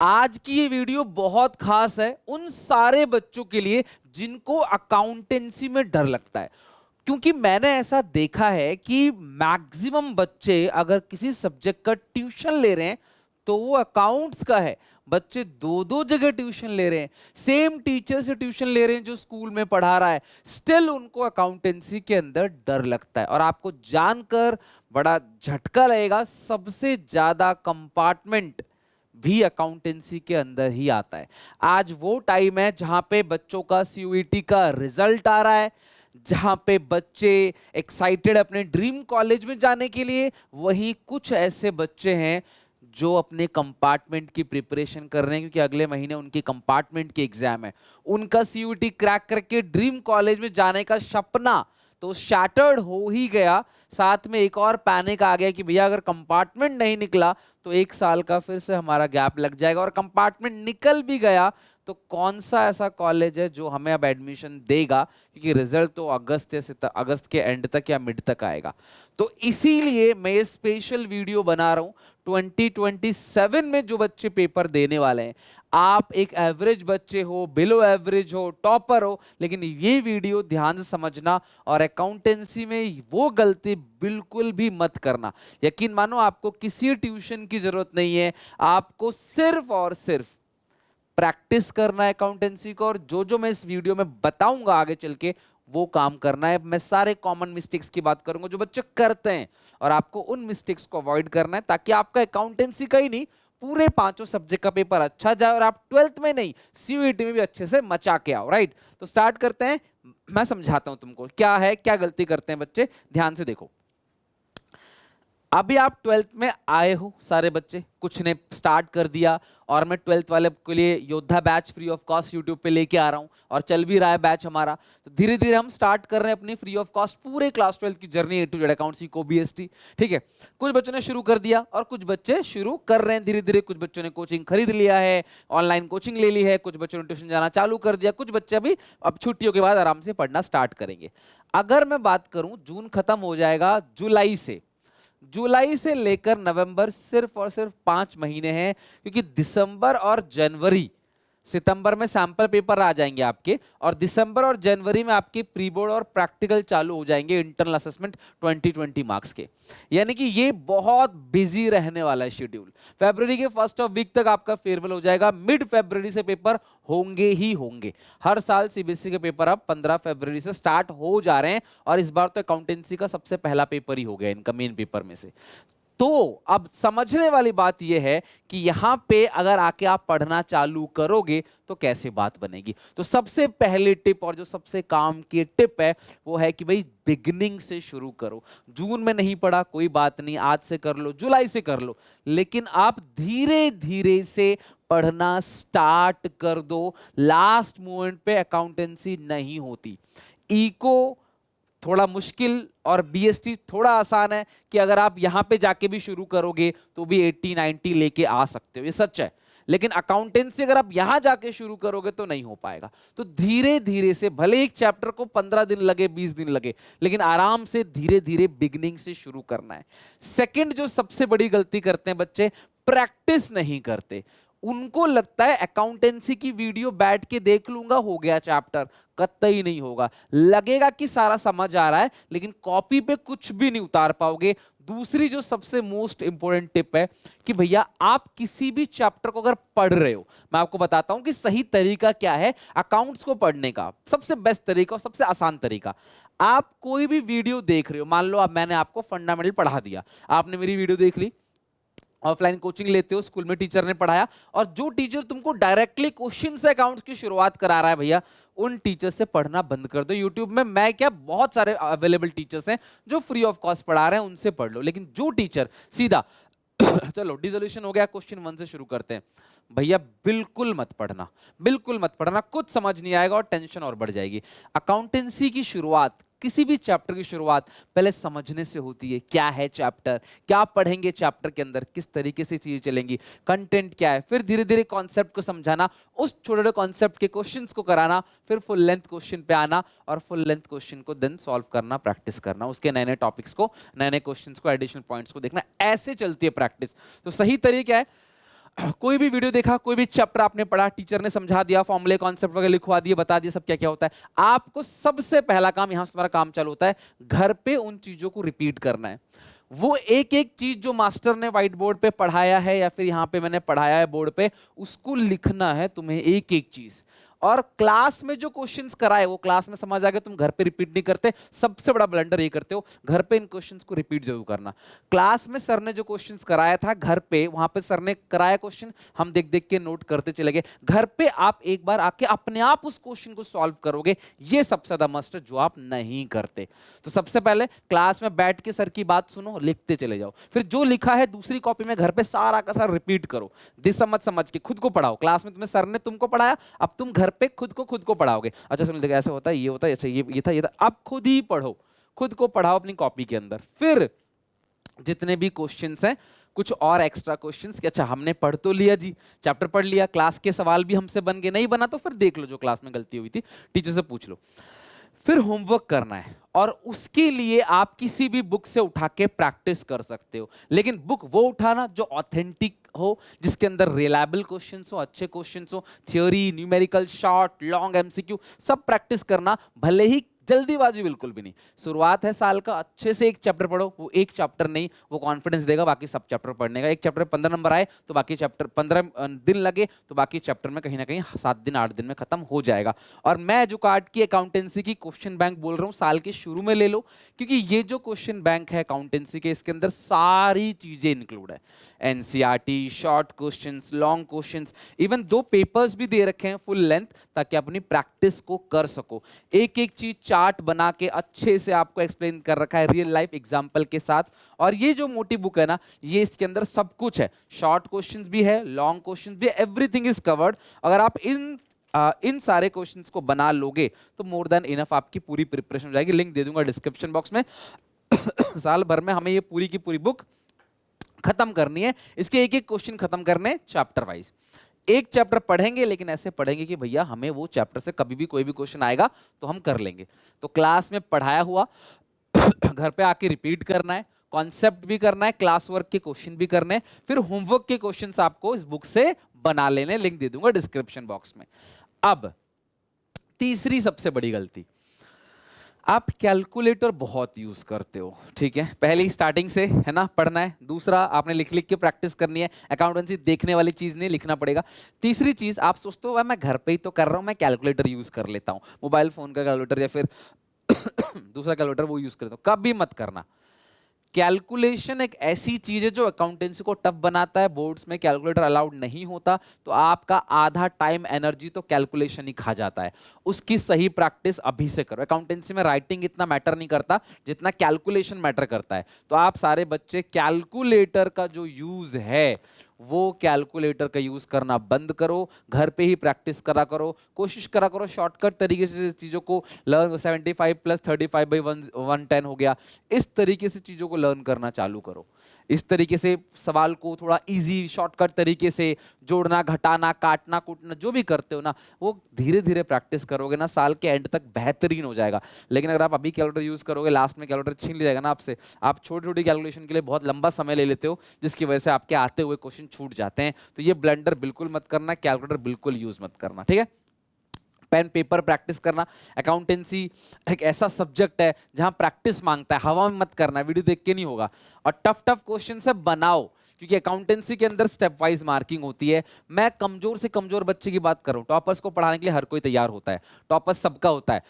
आज की ये वीडियो बहुत खास है उन सारे बच्चों के लिए जिनको अकाउंटेंसी में डर लगता है। क्योंकि मैंने ऐसा देखा है कि मैक्सिमम बच्चे अगर किसी सब्जेक्ट का ट्यूशन ले रहे हैं तो वो अकाउंट्स का है। बच्चे दो दो जगह ट्यूशन ले रहे हैं, सेम टीचर से ट्यूशन ले रहे हैं जो स्कूल में पढ़ा रहा है, स्टिल उनको अकाउंटेंसी के अंदर डर लगता है। और आपको जानकर बड़ा झटका लगेगा, सबसे ज्यादा कंपार्टमेंट भी अकाउंटेंसी के अंदर ही आता है। आज वो टाइम है जहां पे बच्चों का सीयूईटी का रिजल्ट आ रहा है, जहां पे बच्चे एक्साइटेड अपने ड्रीम कॉलेज में जाने के लिए, वहीं कुछ ऐसे बच्चे हैं जो अपने कंपार्टमेंट की प्रिपरेशन कर रहे हैं क्योंकि अगले महीने उनकी कंपार्टमेंट की एग्जाम है। उनका सीयूईटी क्रैक करके ड्रीम कॉलेज में जाने का सपना तो शैटर्ड हो ही गया, साथ में एक और पैनिक आ गया कि भैया अगर कंपार्टमेंट नहीं निकला तो एक साल का फिर से हमारा गैप लग जाएगा, और कंपार्टमेंट निकल भी गया तो कौन सा ऐसा कॉलेज है जो हमें अब एडमिशन देगा, क्योंकि रिजल्ट तो अगस्त के एंड तक या मिड तक आएगा। तो इसीलिए मैं ये स्पेशल वीडियो बना रहा हूं। 2027 में जो बच्चे पेपर देने वाले हैं, आप एक एवरेज बच्चे हो, बिलो एवरेज हो, टॉपर हो, लेकिन ये वीडियो ध्यान से समझना और अकाउंटेंसी में वो गलती बिल्कुल भी मत करना। यकीन मानो आपको किसी ट्यूशन की जरूरत नहीं है, आपको सिर्फ और सिर्फ प्रैक्टिस करना है अकाउंटेंसी को, और जो जो मैं इस वीडियो में बताऊंगा आगे चल के वो काम करना है। मैं सारे कॉमन मिस्टेक्स की बात करूंगा जो बच्चे करते हैं, और आपको उन मिस्टेक्स को अवॉइड करना है ताकि आपका अकाउंटेंसी का ही नहीं, पूरे पांचों सब्जेक्ट का पेपर अच्छा जाए और आप 12th में नहीं सीयूईटी में भी अच्छे से मचा के आओ। राइट, तो स्टार्ट करते हैं। मैं समझाता हूं तुमको क्या है, क्या गलती करते हैं बच्चे, ध्यान से देखो। अभी आप 12th में आए हो, सारे बच्चे, कुछ ने स्टार्ट कर दिया, और मैं 12th वाले के लिए योद्धा batch free of cost YouTube पे लेके आ रहा हूं और चल भी रहा है बैच हमारा। तो धीरे धीरे हम स्टार्ट कर रहे हैं अपनी फ्री ऑफ कॉस्ट पूरे क्लास 12th की journey A to Z accounts को बीएसटी। ठीक है, कुछ बच्चों ने शुरू कर दिया और कुछ बच्चे शुरू कर रहे हैं धीरे धीरे। कुछ बच्चों ने कोचिंग खरीद लिया है, ऑनलाइन कोचिंग ले ली है, कुछ बच्चों ने ट्यूशन जाना चालू कर दिया, कुछ बच्चे अभी अब छुट्टियों के बाद आराम से पढ़ना स्टार्ट करेंगे। अगर मैं बात करूं, जून खत्म हो जाएगा, जुलाई से लेकर नवंबर सिर्फ और सिर्फ 5 महीने हैं, क्योंकि दिसंबर और जनवरी, सितंबर में सैंपल पेपर आ जाएंगे आपके, और दिसंबर और जनवरी में आपके प्री बोर्ड और प्रैक्टिकल चालू हो जाएंगे, इंटरनल असेसमेंट 2020 मार्क्स के। यानी कि ये बहुत बिजी रहने वाला है शेड्यूल। फरवरी के फर्स्ट ऑफ वीक तक आपका फेयरवेल हो जाएगा, मिड फरवरी से पेपर होंगे ही होंगे। हर साल सीबीएसई के पेपर अब 15 फरवरी से स्टार्ट हो जा रहे हैं, और इस बार तो अकाउंटेंसी का सबसे पहला पेपर ही हो गया इनका मेन पेपर में से। तो अब समझने वाली बात यह है कि यहां पे अगर आके आप पढ़ना चालू करोगे तो कैसे बात बनेगी। तो सबसे पहली टिप और जो सबसे काम की टिप है वो है कि भाई बिगिनिंग से शुरू करो। जून में नहीं पढ़ा कोई बात नहीं, आज से कर लो, जुलाई से कर लो, लेकिन आप धीरे धीरे से पढ़ना स्टार्ट कर दो। लास्ट मोमेंट पे अकाउंटेंसी नहीं होती। इको थोड़ा मुश्किल और बीएसटी थोड़ा आसान है कि अगर आप यहां पे जाके भी शुरू करोगे तो भी 80-90 लेके आ सकते हो, ये सच है। लेकिन अकाउंटेंसी अगर आप यहां जाके शुरू करोगे तो नहीं हो पाएगा। तो धीरे धीरे से, भले एक चैप्टर को 15 दिन लगे, 20 दिन लगे, लेकिन आराम से धीरे धीरे बिगिनिंग से शुरू करना है। सेकंड जो सबसे बड़ी गलती करते हैं बच्चे, प्रैक्टिस नहीं करते। उनको लगता है अकाउंटेंसी की वीडियो बैठ के देख लूंगा, हो गया चैप्टर। कतई नहीं होगा। लगेगा कि सारा समझ आ रहा है, लेकिन कॉपी पे कुछ भी नहीं उतार पाओगे। दूसरी जो सबसे मोस्ट इंपॉर्टेंट टिप है कि भैया आप किसी भी चैप्टर को अगर पढ़ रहे हो, मैं आपको बताता हूं कि सही तरीका क्या है अकाउंट्स को पढ़ने का। सबसे बेस्ट तरीका और सबसे आसान तरीका, आप कोई भी वीडियो देख रहे हो, मान लो अब मैंने आपको फंडामेंटल पढ़ा दिया, आपने मेरी वीडियो देख ली, ऑफलाइन कोचिंग लेते हो, स्कूल में टीचर ने पढ़ाया, और जो टीचर तुमको डायरेक्टली क्वेश्चन से अकाउंट्स की शुरुआत करा रहा है, भैया उन टीचर से पढ़ना बंद कर दो। यूट्यूब में मैं क्या, बहुत सारे अवेलेबल टीचर्स हैं जो फ्री ऑफ कॉस्ट पढ़ा रहे हैं, उनसे पढ़ लो। लेकिन जो टीचर सीधा चलो डिसोल्यूशन हो गया, क्वेश्चन 1 से शुरू करते हैं, भैया बिल्कुल मत पढ़ना, बिल्कुल मत पढ़ना, कुछ समझ नहीं आएगा और टेंशन और बढ़ जाएगी। अकाउंटेंसी की शुरुआत, किसी भी चैप्टर की शुरुआत पहले समझने से होती है। क्या है चैप्टर, क्या पढ़ेंगे चैप्टर के अंदर, किस तरीके से चीजें चलेंगी, कंटेंट क्या है, फिर धीरे धीरे कॉन्सेप्ट को समझाना, उस छोटे छोटे कॉन्सेप्ट के क्वेश्चंस को कराना, फिर फुल लेंथ क्वेश्चन पे आना, और फुल लेंथ क्वेश्चन को देन सॉल्व करना, प्रैक्टिस करना, उसके नए नए टॉपिक्स को, नए नए क्वेश्चंस को, एडिशनल पॉइंट्स को देखना। ऐसे चलती है प्रैक्टिस। तो सही तरीका है कोई भी वीडियो देखा, कोई भी चैप्टर आपने पढ़ा, टीचर ने समझा दिया, फॉर्मूले कॉन्सेप्ट वगैरह लिखवा दिए, बता दिया सब क्या क्या होता है। आपको सबसे पहला काम, यहां से तुम्हारा काम चालू होता है, घर पे उन चीजों को रिपीट करना है। वो एक एक चीज जो मास्टर ने व्हाइट बोर्ड पे पढ़ाया है या फिर यहां पे मैंने पढ़ाया है बोर्ड पे, उसको लिखना है तुम्हें एक एक चीज। और क्लास में जो क्वेश्चंस कराए वो क्लास में समझ आ गए, तुम घर पे रिपीट नहीं करते। सबसे बड़ा ब्लंडर ये करते हो, घर पे इन क्वेश्चंस को रिपीट जरूर करना। क्लास में सर ने जो क्वेश्चंस कराया था, घर पे वहां पे सर ने कराया क्वेश्चन, हम देख देख के नोट करते चले गए। घर पे आप एक बार आके अपने आप उस क्वेश्चन को सॉल्व करोगे, ये सबसे ज्यादा मस्ट है जो आप नहीं करते। तो सबसे पहले क्लास में बैठ के सर की बात सुनो, लिखते चले जाओ, फिर जो लिखा है दूसरी कॉपी में घर पे सारा का सारा रिपीट करो। दिस समझ समझ के खुद को पढ़ाओ। क्लास में तुम्हें सर ने तुमको पढ़ाया, अब तुम घर पे खुद को पढ़ाओगे। अच्छा सुनिए, देखो ऐसा होता है, ये होता है, अच्छा ये था। अब खुद ही पढ़ो, खुद को पढ़ाओ अपनी कॉपी के अंदर। फिर जितने भी क्वेश्चंस हैं, कुछ और एक्स्ट्रा क्वेश्चंस कि अच्छा हमने पढ़ तो लिया जी, चैप्टर पढ़ लिया, क्लास के सवाल भी हमसे बन गए, नहीं बना तो फिर देख लो जो क्लास में गलती हुई थी, टीचर से पूछ लो। फिर होमवर्क करना है, और उसके लिए आप किसी भी बुक से उठा के प्रैक्टिस कर सकते हो, लेकिन बुक वो उठाना जो ऑथेंटिक हो, जिसके अंदर रिलायबल क्वेश्चंस हो, अच्छे क्वेश्चंस हो, theory, numerical, short, long, MCQ सब प्रैक्टिस करना। भले ही जल्दीबाजी बिल्कुल भी नहीं, शुरुआत है साल का, अच्छे से एक चैप्टर पढ़ो। वो एक चैप्टर नहीं, वो कॉन्फिडेंस देगा बाकी सब चैप्टर पढ़ने का। एक चैप्टर 15 नंबर आए तो बाकी चैप्टर 15 दिन लगे तो बाकी चैप्टर में कहीं ना कहीं 7 दिन 8 दिन में खत्म हो जाएगा। और मैं जो कार्ड की अकाउंटेंसी की क्वेश्चन बैंक बोल रहा हूँ, साल के शुरू में ले लो, क्योंकि ये जो क्वेश्चन बैंक है अकाउंटेंसी के, इसके अंदर सारी चीजें इंक्लूड है। NCERT, short questions, long questions, even 2 papers भी दे रखे हैं फुल लेंथ, ताकि अपनी प्रैक्टिस को कर सको। एक एक चीज चार्ट बना के अच्छे से आपको एक्सप्लेन कर रखा है रियल लाइफ एग्जांपल के साथ। और ये जो मोटी बुक है ना, ये इसके अंदर सब कुछ है, शॉर्ट क्वेश्चंस भी है, लॉन्ग क्वेश्चंस भी है, एवरीथिंग इज कवर्ड। अगर आप इन सारे क्वेश्चंस को बना लोगे तो मोर देन इनफ, आपकी पूरी प्रिपरेशन हो जाएगी। लिंक दे दूंगा डिस्क्रिप्शन बॉक्स में। साल भर में हमें ये पूरी की पूरी बुक खत्म करनी है, इसके एक एक क्वेश्चन खत्म करने चैप्टर वाइज। एक चैप्टर पढ़ेंगे, लेकिन ऐसे पढ़ेंगे कि भैया हमें वो चैप्टर से कभी भी कोई भी क्वेश्चन आएगा तो हम कर लेंगे। तो क्लास में पढ़ाया हुआ घर पे आके रिपीट करना है, कॉन्सेप्ट भी करना है, क्लास वर्क के क्वेश्चन भी करने हैं, फिर होमवर्क के क्वेश्चंस आपको इस बुक से बना लेने, लिंक दे दूंगा डिस्क्रिप्शन बॉक्स में। अब तीसरी सबसे बड़ी गलती, आप कैलकुलेटर बहुत यूज करते हो। ठीक है, पहली स्टार्टिंग से है ना पढ़ना है, दूसरा आपने लिख लिख के प्रैक्टिस करनी है, अकाउंटेंसी देखने वाली चीज नहीं, लिखना पड़ेगा। तीसरी चीज, आप सोचते हो मैं घर पे ही तो कर रहा हूं, मैं कैलकुलेटर यूज कर लेता हूं, मोबाइल फोन का कैलकुलेटर या फिर दूसरा कैलकुलेटर वो यूज करता हूं। कभी मत करना। कैलकुलेशन एक ऐसी चीज है जो अकाउंटेंसी को टफ बनाता है। बोर्ड्स में कैलकुलेटर अलाउड नहीं होता, तो आपका आधा टाइम एनर्जी तो कैलकुलेशन ही खा जाता है। उसकी सही प्रैक्टिस अभी से करो। अकाउंटेंसी में राइटिंग इतना मैटर नहीं करता जितना कैलकुलेशन मैटर करता है। तो आप सारे बच्चे कैलकुलेटर का जो यूज है वो कैलकुलेटर का यूज करना बंद करो, घर पे ही प्रैक्टिस करा करो, कोशिश करा करो शॉर्टकट तरीके से चीजों को लर्न। 75 प्लस 35/110 हो गया, इस तरीके से चीजों को लर्न करना चालू करो। इस तरीके से सवाल को थोड़ा इजी शॉर्टकट तरीके से जोड़ना, घटाना, काटना, कूटना जो भी करते हो ना, वो धीरे धीरे प्रैक्टिस करोगे ना, साल के एंड तक बेहतरीन हो जाएगा। लेकिन अगर आप अभी कैलकुलेटर यूज करोगे, लास्ट में कैलकुलेटर छीन लिया जाएगा ना आपसे, आप छोटी छोटी कैलकुलेशन के लिए बहुत लंबा समय ले लेते हो, जिसकी वजह से आपके आते हुए क्वेश्चन छूट जाते हैं। तो ये ब्लंडर बिल्कुल मत करना, कैलकुलेटर बिल्कुल यूज मत करना। ठीक है, पेन पेपर प्रैक्टिस करना। अकाउंटेंसी एक ऐसा सब्जेक्ट है जहां प्रैक्टिस मांगता है, हवा में मत करना, वीडियो देख के नहीं होगा। और टफ टफ क्वेश्चन से बनाओ, क्योंकि अकाउंटेंसी के अंदर स्टेप वाइज मार्किंग होती है। मैं कमजोर से कमजोर बच्चे की बात कर रहा हूं, टॉपर्स को पढ़ाने के लिए हर कोई तैयार होता है, टॉपर्स सबका होता है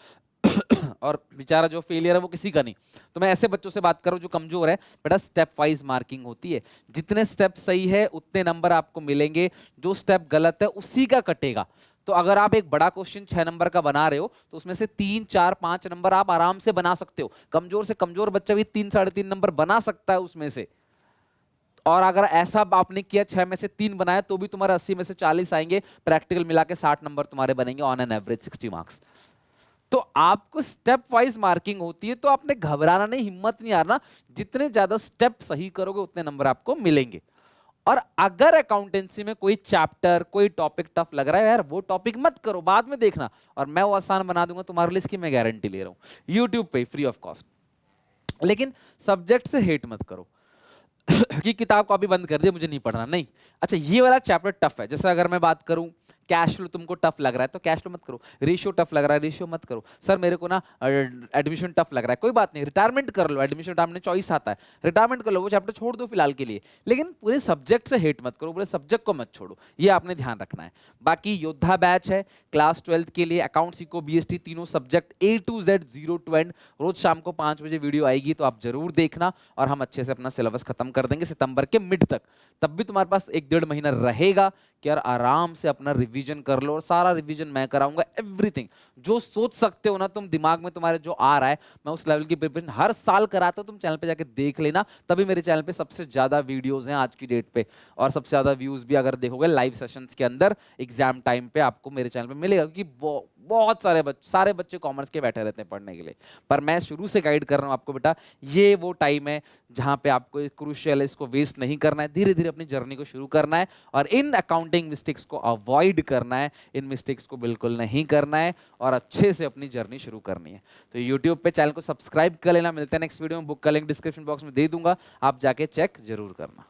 और बेचारा जो फेलियर है वो किसी का नहीं। तो मैं ऐसे बच्चों से बात कर रहा हूं जो कमजोर है, बेटा स्टेप वाइज मार्किंग होती है। जितने स्टेप सही है उतने नंबर आपको मिलेंगे, जो स्टेप गलत है उसी का कटेगा। तो अगर आप एक बड़ा क्वेश्चन 6 नंबर का बना रहे हो, तो उसमें से 3, 4, 5 नंबर आप आराम से बना सकते हो। कमजोर से कमजोर बच्चा भी 3, 3.5 नंबर बना सकता है उसमें से। और अगर ऐसा आपने किया 6 में से 3 बनाया तो भी तुम्हारे 80 में से 40 आएंगे, प्रैक्टिकल मिला के 60 नंबर तुम्हारे बनेंगे ऑन एन एवरेज 60 मार्क्स। तो आपको स्टेप वाइज मार्किंग होती है, तो आपने घबराना नहीं, हिम्मत नहीं हारना। जितने ज्यादा स्टेप सही करोगे उतने नंबर आपको मिलेंगे। और अगर अकाउंटेंसी में कोई चैप्टर, कोई टॉपिक टफ लग रहा है, यार वो टॉपिक मत करो, बाद में देखना, और मैं वो आसान बना दूंगा तुम्हारे लिए, इसकी मैं गारंटी ले रहा हूं, यूट्यूब पे फ्री ऑफ कॉस्ट। लेकिन सब्जेक्ट से हेट मत करो। कि किताब कॉपी बंद कर दी, मुझे नहीं पढ़ना, नहीं। अच्छा, ये वाला चैप्टर टफ है। जैसे अगर मैं बात करूं, कैश फ्लो तुमको टफ लग रहा है तो कैश फ्लो मत करो, रेशियो टफ लग रहा है रेशियो मत करो। सर मेरे को ना एडमिशन टफ लग रहा है, कोई बात नहीं, रिटायरमेंट कर लो, एडमिशन टाइम में चॉइस आता है, रिटायरमेंट कर लो, वो चैप्टर छोड़ दो फिलहाल के लिए। लेकिन पूरे सब्जेक्ट से हेट मत करो, पूरे सब्जेक्ट को मत छोड़ो, ये आपने ध्यान रखना है। बाकी योद्धा बैच है क्लास 12 के लिए, अकाउंट सीखो बीएसटी, तीनों subject A to Z 0 to end। रोज शाम को 5 बजे वीडियो आएगी, तो आप जरूर देखना, और हम अच्छे से अपना सिलेबस खत्म कर देंगे सितंबर के मिड तक। तब भी तुम्हारे पास 1 डेढ़ महीना रहेगा कि यार आराम से अपना रिवीजन कर लो, और सारा रिवीजन मैं कराऊंगा, एवरीथिंग जो सोच सकते हो ना तुम दिमाग में तुम्हारे जो आ रहा है, मैं उस लेवल की प्रिपरेशन हर साल कराता हूं। तुम चैनल पे जाके देख लेना, तभी मेरे चैनल पे सबसे ज्यादा वीडियोस हैं आज की डेट पे, और सबसे ज्यादा व्यूज भी अगर देखोगे लाइव सेशंस के अंदर एग्जाम टाइम पे आपको मेरे चैनल पे मिलेगा, क्योंकि बहुत सारे बच्चे कॉमर्स के बैठे रहते हैं पढ़ने के लिए। पर मैं शुरू से गाइड कर रहा हूं आपको, बेटा ये वो टाइम है जहां पे आपको क्रूशियल है, इसको वेस्ट नहीं करना है, धीरे धीरे अपनी जर्नी को शुरू करना है, और इन अकाउंटिंग मिस्टेक्स को अवॉइड करना है, इन मिस्टेक्स को बिल्कुल नहीं करना है, और अच्छे से अपनी जर्नी शुरू करनी है। तो यूट्यूब पे चैनल को सब्सक्राइब कर लेना। मिलते हैं नेक्स्ट वीडियो में, बुक का लिंक डिस्क्रिप्शन बॉक्स में दे दूंगा, आप जाके चेक जरूर करना।